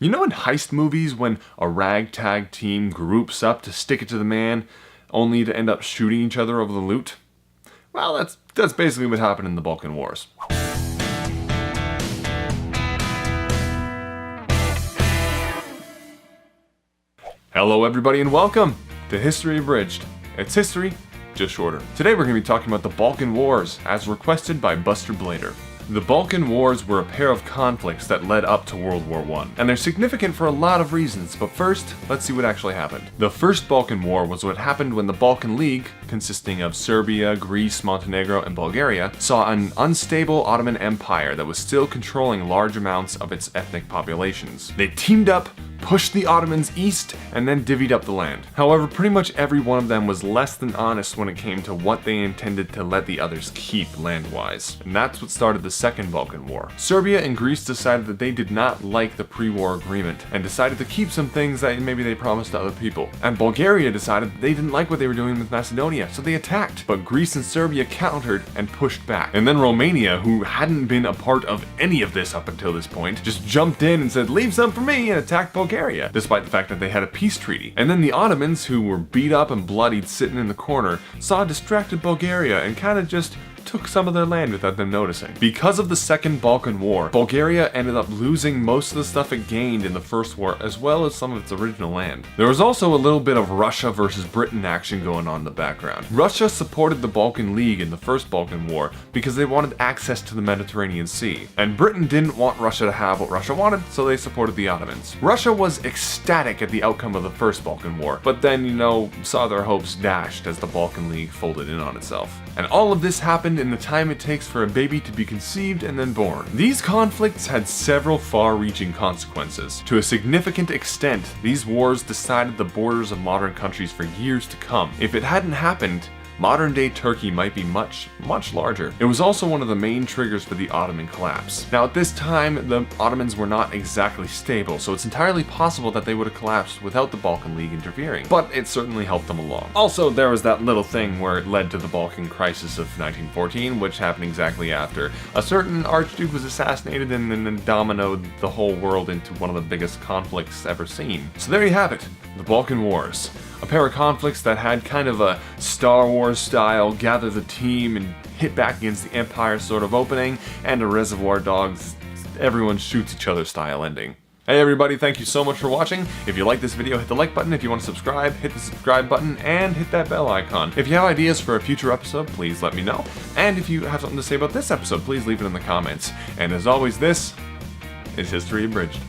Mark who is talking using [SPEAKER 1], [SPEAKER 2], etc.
[SPEAKER 1] You know in heist movies when a ragtag team groups up to stick it to the man, only to end up shooting each other over the loot? Well, that's basically what happened in the Balkan Wars. Hello everybody and welcome to History Abridged. It's history, just shorter. Today we're going to be talking about the Balkan Wars, as requested by Buster Blader. The Balkan Wars were a pair of conflicts that led up to World War I, and they're significant for a lot of reasons, but first, let's see what actually happened. The first Balkan War was what happened when the Balkan League, consisting of Serbia, Greece, Montenegro, and Bulgaria, saw an unstable Ottoman Empire that was still controlling large amounts of its ethnic populations. They teamed up, pushed the Ottomans east, and then divvied up the land. However, pretty much every one of them was less than honest when it came to what they intended to let the others keep land-wise. And that's what started the Second Balkan War. Serbia and Greece decided that they did not like the pre-war agreement, and decided to keep some things that maybe they promised to other people. And Bulgaria decided that they didn't like what they were doing with Macedonia, so they attacked. But Greece and Serbia countered and pushed back. And then Romania, who hadn't been a part of any of this up until this point, just jumped in and said, "Leave some for me," and attacked Bulgaria, despite the fact that they had a peace treaty. And then the Ottomans, who were beat up and bloodied sitting in the corner, saw distracted Bulgaria and kind of just took some of their land without them noticing. Because of the Second Balkan War, Bulgaria ended up losing most of the stuff it gained in the First War, as well as some of its original land. There was also a little bit of Russia versus Britain action going on in the background. Russia supported the Balkan League in the First Balkan War because they wanted access to the Mediterranean Sea, and Britain didn't want Russia to have what Russia wanted, so they supported the Ottomans. Russia was ecstatic at the outcome of the First Balkan War, but then, saw their hopes dashed as the Balkan League folded in on itself. And all of this happened in the time it takes for a baby to be conceived and then born. These conflicts had several far-reaching consequences. To a significant extent, these wars decided the borders of modern countries for years to come. If it hadn't happened, modern-day Turkey might be much, much larger. It was also one of the main triggers for the Ottoman collapse. Now, at this time, the Ottomans were not exactly stable, so it's entirely possible that they would have collapsed without the Balkan League interfering, but it certainly helped them along. Also, there was that little thing where it led to the Balkan Crisis of 1914, which happened exactly after a certain archduke was assassinated and then dominoed the whole world into one of the biggest conflicts ever seen. So there you have it, the Balkan Wars. A pair of conflicts that had kind of a Star Wars style gather the team and hit back against the Empire sort of opening, and a Reservoir Dogs everyone shoots each other style ending. Hey everybody, thank you so much for watching. If you like this video, hit the like button. If you want to subscribe, hit the subscribe button and hit that bell icon. If you have ideas for a future episode, please let me know. And if you have something to say about this episode, please leave it in the comments. And as always, this is History Abridged.